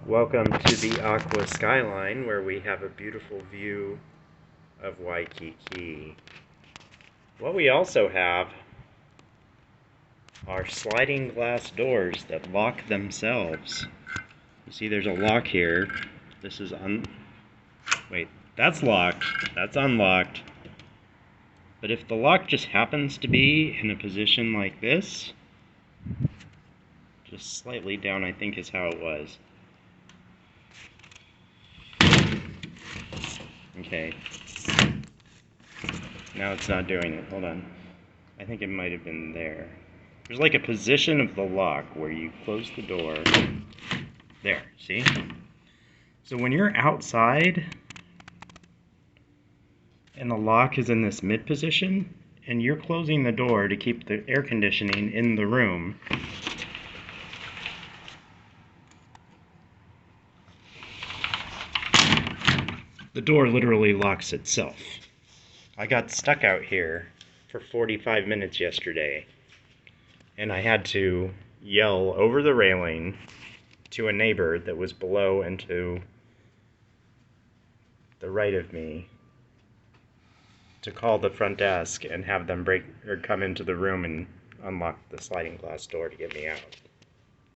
Welcome to the Aqua Skyline, where we have a beautiful view of Waikiki. What we also have are sliding glass doors that lock themselves. You see there's a lock here. This is wait, that's locked. That's unlocked. But if the lock just happens to be in a position like this, just slightly down, I think is how it was. Okay. Now it's not doing it. Hold on. I think it might have been there. There's like a position of the lock where you close the door. There, see? So when you're outside and the lock is in this mid position and you're closing the door to keep the air conditioning in the room, the door literally locks itself. I got stuck out here for 45 minutes yesterday, and I had to yell over the railing to a neighbor that was below and to the right of me to call the front desk and have them come into the room and unlock the sliding glass door to get me out.